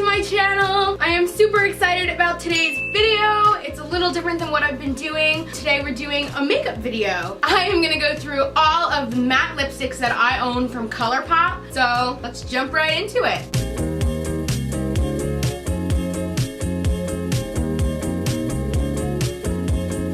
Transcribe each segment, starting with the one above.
to my channel. I am super excited about today's video. It's a little different than what I've been doing. Today we're doing a makeup video. I am gonna go through all of the matte lipsticks that I own from Colourpop. So let's jump right into it.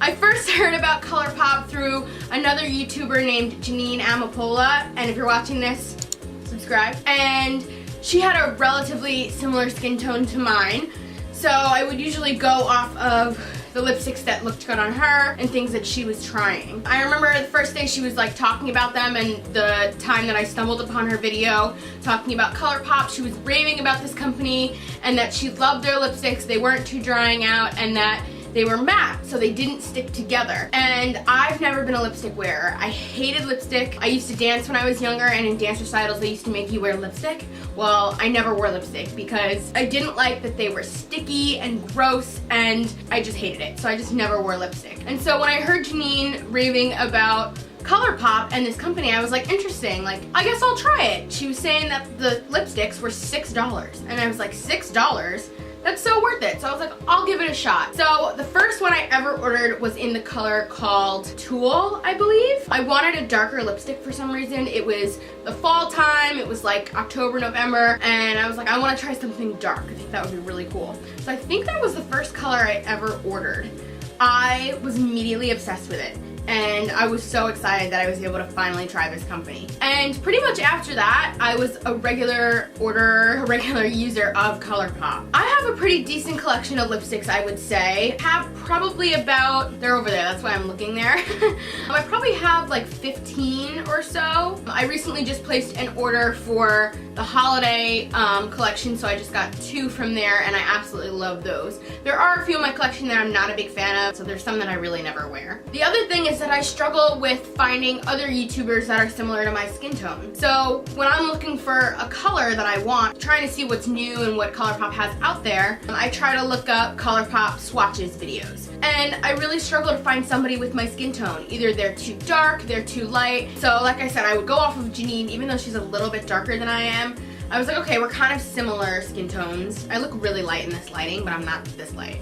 I first heard about Colourpop through another YouTuber named Janine Amapola, and if you're watching this, subscribe. And she had a relatively similar skin tone to mine, so I would usually go off of the lipsticks that looked good on her and things that she was trying. I remember the first day she was like talking about them, and the time that I stumbled upon her video talking about Colourpop, she was raving about this company and that she loved their lipsticks, they weren't too drying out, and that they were matte, so they didn't stick together. And I've never been a lipstick wearer. I hated lipstick. I used to dance when I was younger, and in dance recitals they used to make you wear lipstick. Well, I never wore lipstick because I didn't like that they were sticky and gross, and I just hated it. So I just never wore lipstick. And so when I heard Janine raving about Colourpop and this company, I was like, interesting, like, I guess I'll try it. She was saying that the lipsticks were $6, and I was like, $6? That's so worth it. So I was like, I'll give it a shot. So the first one I ever ordered was in the color called Tulle, I believe. I wanted a darker lipstick for some reason. It was the fall time, it was like October, November, and I was like, I want to try something dark. I think that would be really cool. So I think that was the first color I ever ordered. I was immediately obsessed with it, and I was so excited that I was able to finally try this company. And pretty much after that, I was a regular user of Colourpop. I have a pretty decent collection of lipsticks, I would say. I have probably about, they're over there, that's why I'm looking there. I probably have like 15 or so. I recently just placed an order for the holiday collection, so I just got 2 from there, and I absolutely love those. There are a few in my collection that I'm not a big fan of, so there's some that I really never wear. The other thing is that I struggle with finding other YouTubers that are similar to my skin tone. So when I'm looking for a color that I want, trying to see what's new and what Colourpop has out there, I try to look up Colourpop swatches videos. And I really struggle to find somebody with my skin tone. Either they're too dark, they're too light. So like I said, I would go off of Janine, even though she's a little bit darker than I am. I was like, okay, we're kind of similar skin tones. I look really light in this lighting, but I'm not this light.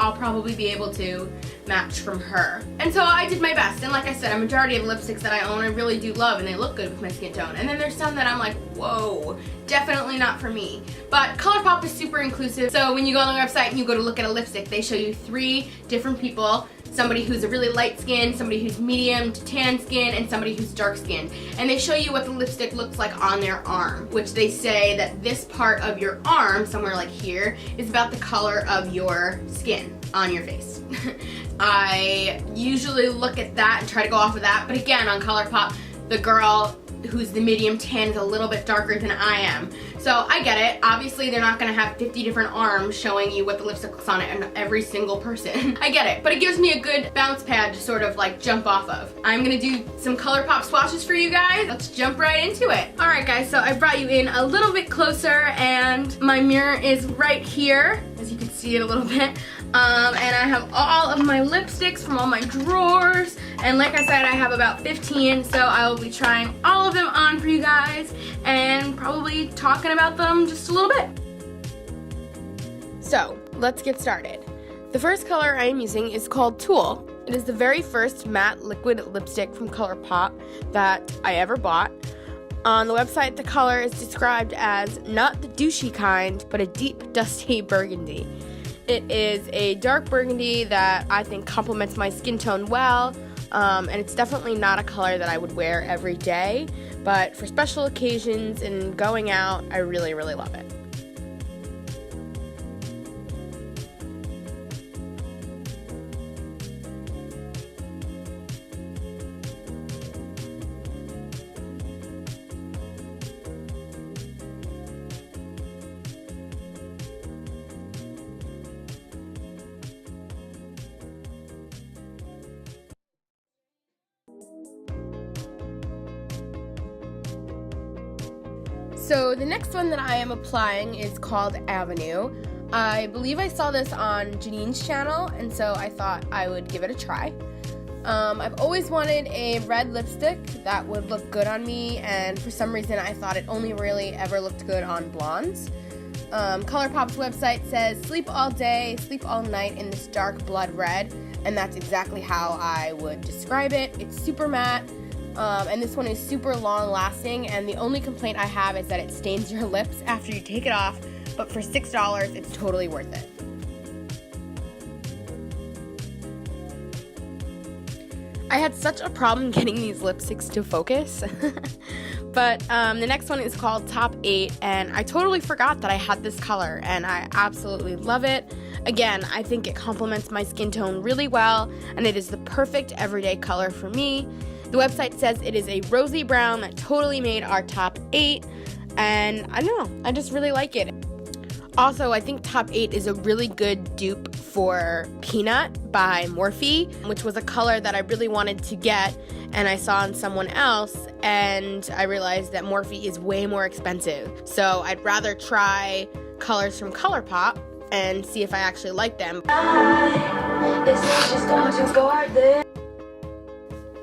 I'll probably be able to match from her. And so I did my best, and like I said, a majority of lipsticks that I own I really do love, and they look good with my skin tone. And then there's some that I'm like, whoa, definitely not for me. But Colourpop is super inclusive, so when you go on the website and you go to look at a lipstick, they show you 3 different people. Somebody who's a really light skin, somebody who's medium to tan skin, and somebody who's dark skinned. And they show you what the lipstick looks like on their arm, which they say that this part of your arm, somewhere like here, is about the color of your skin on your face. I usually look at that and try to go off of that, but again, on Colourpop, the girl who's the medium tan is a little bit darker than I am. So I get it. Obviously they're not gonna have 50 different arms showing you what the lipstick looks on it and every single person. I get it, but it gives me a good bounce pad to sort of like jump off of. I'm gonna do some Colourpop swatches for you guys. Let's jump right into it. Alright guys, so I brought you in a little bit closer, and my mirror is right here, as you can see it a little bit. And I have all of my lipsticks from all my drawers, and like I said, I have about 15, so I will be trying all of them on for you guys and probably talking about them just a little bit. So let's get started. The first color I am using is called Tulle. It is the very first matte liquid lipstick from Colourpop that I ever bought. On the website, the color is described as not the douchey kind, but a deep, dusty burgundy. It is a dark burgundy that I think complements my skin tone well, and it's definitely not a color that I would wear every day, but for special occasions and going out, I really, really love it. So the next one that I am applying is called Avenue. I believe I saw this on Janine's channel, and so I thought I would give it a try. I've always wanted a red lipstick that would look good on me, and for some reason I thought it only really ever looked good on blondes. Colourpop's website says, sleep all day, sleep all night in this dark blood red, and that's exactly how I would describe it. It's super matte, and this one is super long lasting, and the only complaint I have is that it stains your lips after you take it off, but for $6, it's totally worth it. I had such a problem getting these lipsticks to focus. But the next one is called Top 8, and I totally forgot that I had this color, and I absolutely love it. Again, I think it complements my skin tone really well, and it is the perfect everyday color for me. The website says it is a rosy brown that totally made our top 8, and I don't know, I just really like it. Also, I think Top 8 is a really good dupe for Peanut by Morphe, which was a color that I really wanted to get, and I saw in someone else, and I realized that Morphe is way more expensive. So I'd rather try colors from Colourpop and see if I actually like them.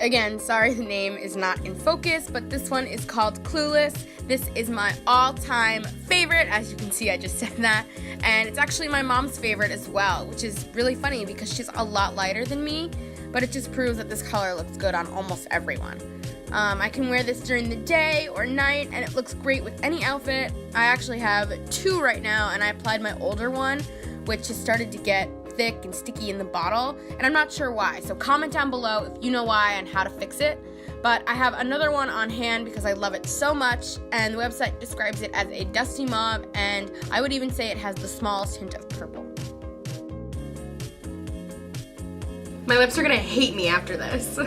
Again, sorry the name is not in focus, but this one is called Clueless. This is my all-time favorite. As you can see, I just said that. And it's actually my mom's favorite as well, which is really funny because she's a lot lighter than me, but it just proves that this color looks good on almost everyone. I can wear this during the day or night, and it looks great with any outfit. I actually have 2 right now, and I applied my older one, which has started to get thick and sticky in the bottle, and I'm not sure why, so comment down below if you know why and how to fix it. But I have another one on hand because I love it so much, and the website describes it as a dusty mauve, and I would even say it has the smallest hint of purple. My lips are gonna hate me after this.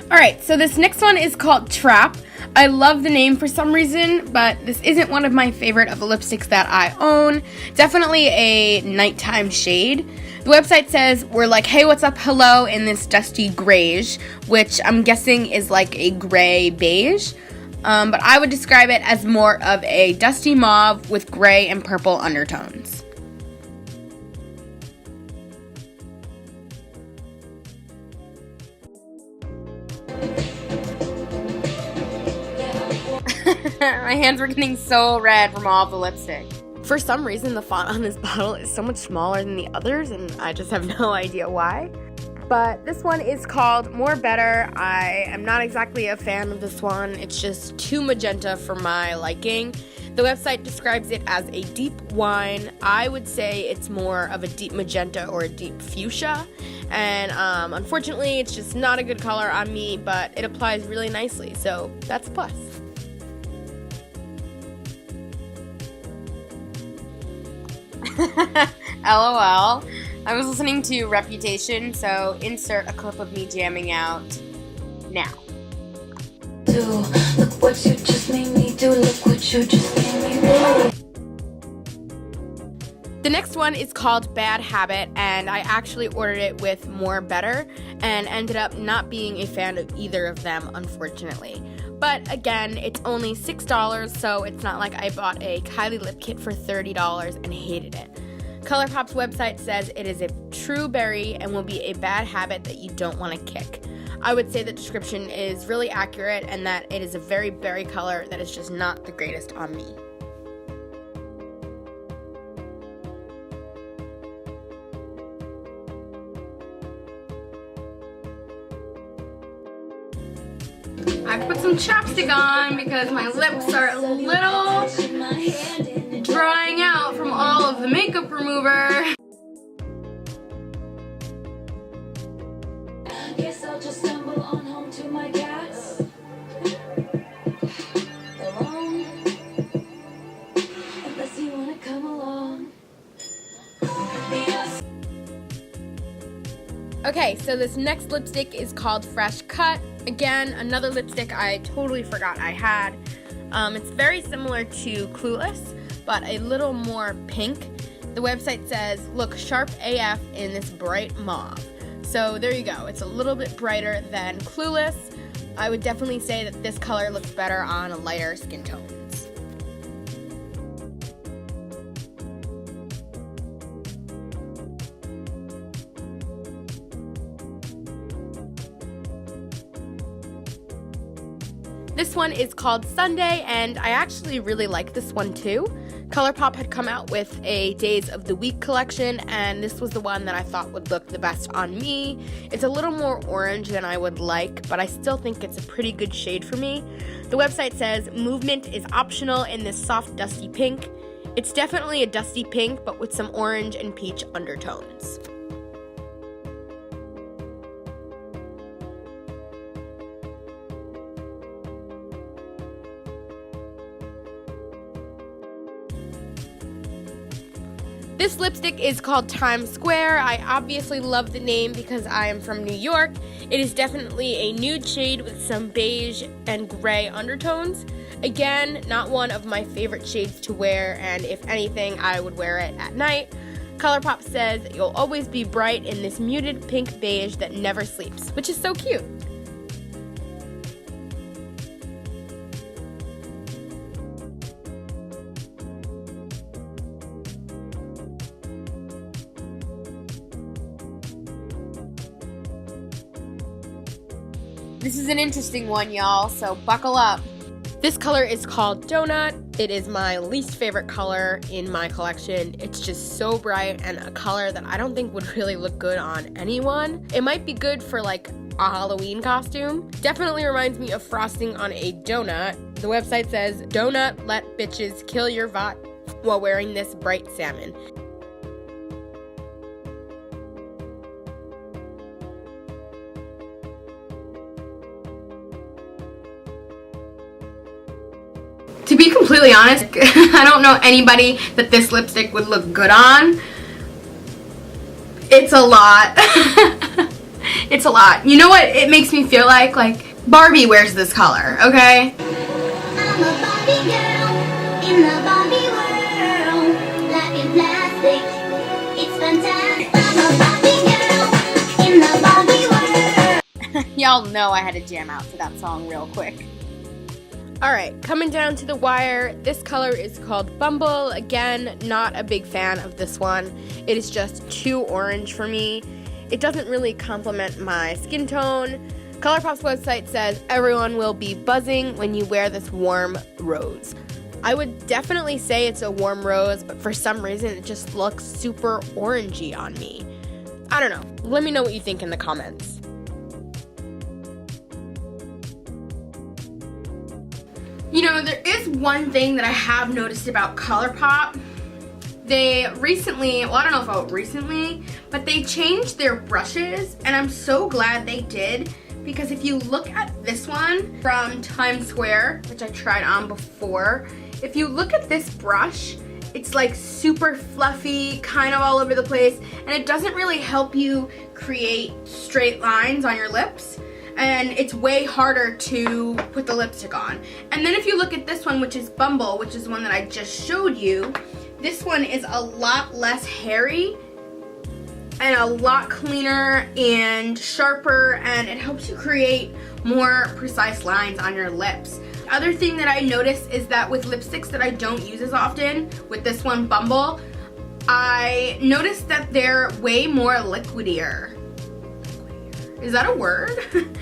Alright, so this next one is called Trap. I love the name for some reason, but this isn't one of my favorite of the lipsticks that I own. Definitely a nighttime shade. The website says we're like, hey, what's up, hello, in this dusty grayish, which I'm guessing is like a gray beige. But I would describe it as more of a dusty mauve with gray and purple undertones. My hands were getting so red from all the lipstick. For some reason, the font on this bottle is so much smaller than the others, and I just have no idea why. But this one is called More Better. I am not exactly a fan of this one. It's just too magenta for my liking. The website describes it as a deep wine. I would say it's more of a deep magenta or a deep fuchsia. And unfortunately, it's just not a good color on me, but it applies really nicely, so that's a plus. LOL. I was listening to Reputation, so insert a clip of me jamming out now. Look what you just made me do. Look what you just made me do. The next one is called Bad Habit, and I actually ordered it with More Better and ended up not being a fan of either of them, unfortunately. But again, it's only $6, so it's not like I bought a Kylie lip kit for $30 and hated it. Colourpop's website says it is a true berry and will be a bad habit that you don't want to kick. I would say the description is really accurate and that it is a very berry color that is just not the greatest on me. I put some chapstick on because my lips are a little drying out from all of the makeup remover. Guess I'll just stumble on home to my cats. Alone. Unless you wanna come along. Okay, so this next lipstick is called Fresh Cut. Again, another lipstick I totally forgot I had. It's very similar to Clueless, but a little more pink. The website says, look sharp AF in this bright mauve. So there you go. It's a little bit brighter than Clueless. I would definitely say that this color looks better on lighter skin tones. This one is called Sunday, and I actually really like this one too. Colourpop had come out with a Days of the Week collection, and this was the one that I thought would look the best on me. It's a little more orange than I would like, but I still think it's a pretty good shade for me. The website says movement is optional in this soft dusty pink. It's definitely a dusty pink, but with some orange and peach undertones. This lipstick is called Times Square. I obviously love the name because I am from New York. It is definitely a nude shade with some beige and gray undertones. Again, not one of my favorite shades to wear, and if anything, I would wear it at night. Colourpop says you'll always be bright in this muted pink beige that never sleeps, which is so cute. This is an interesting one, y'all, so buckle up. This color is called Donut. It is my least favorite color in my collection. It's just so bright and a color that I don't think would really look good on anyone. It might be good for like a Halloween costume. Definitely reminds me of frosting on a donut. The website says, "Donut let bitches kill your vibe while wearing this bright salmon." To be completely honest, I don't know anybody that this lipstick would look good on. It's a lot. It's a lot. You know what it makes me feel like? Like Barbie wears this color, okay? I'm a Barbie girl in the Barbie world. Life in plastic, it's fantastic. I'm a Barbie girl in the Barbie world. Y'all know I had to jam out to that song real quick. Alright, coming down to the wire, this color is called Bumble. Again, not a big fan of this one. It is just too orange for me. It doesn't really complement my skin tone. Colourpop's website says everyone will be buzzing when you wear this warm rose. I would definitely say it's a warm rose, but for some reason it just looks super orangey on me. I don't know. Let me know what you think in the comments. You know, there is one thing that I have noticed about Colourpop. They recently, well, I don't know about recently, but they changed their brushes, and I'm so glad they did, because if you look at this one from Times Square, which I tried on before, if you look at this brush, it's like super fluffy, kind of all over the place, and it doesn't really help you create straight lines on your lips. And it's way harder to put the lipstick on. And then if you look at this one, which is Bumble, which is the one that I just showed you, this one is a lot less hairy and a lot cleaner and sharper, and it helps you create more precise lines on your lips. The other thing that I noticed is that with lipsticks that I don't use as often, with this one, Bumble, I noticed that they're way more liquidier. Is that a word?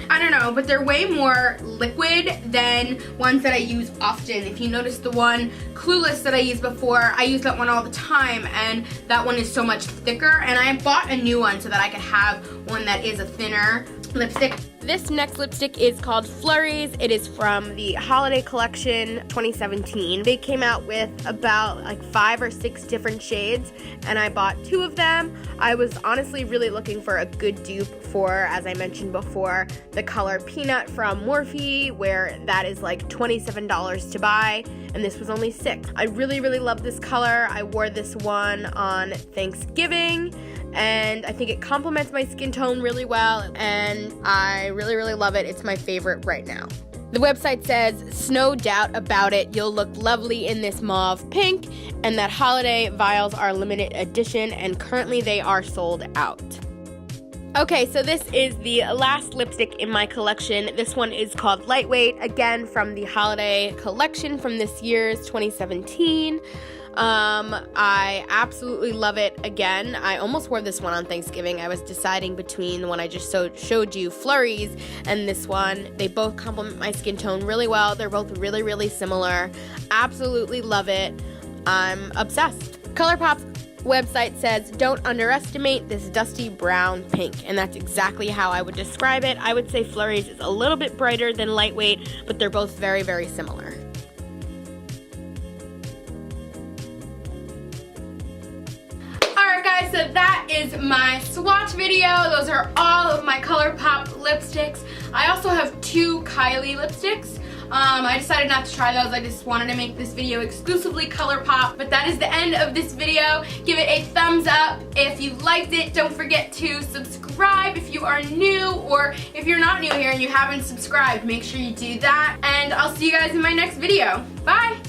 I don't know, but they're way more liquid than ones that I use often. If you notice the one Clueless that I used before, I use that one all the time, and that one is so much thicker, and I bought a new one so that I could have one that is a thinner lipstick. This next lipstick is called Flurries. It is from the holiday collection 2017. They came out with about like 5 or 6 different shades, and I bought 2 of them. I was honestly really looking for a good dupe for, as I mentioned before, the color Peanut from Morphe, where that is like $27 to buy, and this was only $6. I really, really love this color. I wore this one on Thanksgiving, and I think it complements my skin tone really well, and I really, really love it. It's my favorite right now. The website says, no doubt about it, you'll look lovely in this mauve pink, and that holiday vials are limited edition, and currently they are sold out. Okay, so this is the last lipstick in my collection. This one is called Lightweight, again from the holiday collection from this year's 2017. I absolutely love it. Again, I almost wore this one on Thanksgiving. I was deciding between the one I just showed you, Flurries, and this one. They both complement my skin tone really well. They're both really, really similar. Absolutely love it. I'm obsessed. Colourpop's website says, don't underestimate this dusty brown pink, and that's exactly how I would describe it. I would say Flurries is a little bit brighter than Lightweight, but they're both very, very similar. Guys, so that is my swatch video. Those are all of my Colourpop lipsticks. I also have 2 Kylie lipsticks. I decided not to try those. I just wanted to make this video exclusively Colourpop. But that is the end of this video. Give it a thumbs up if you liked it. Don't forget to subscribe if you are new, or if you're not new here and you haven't subscribed, make sure you do that. And I'll see you guys in my next video. Bye!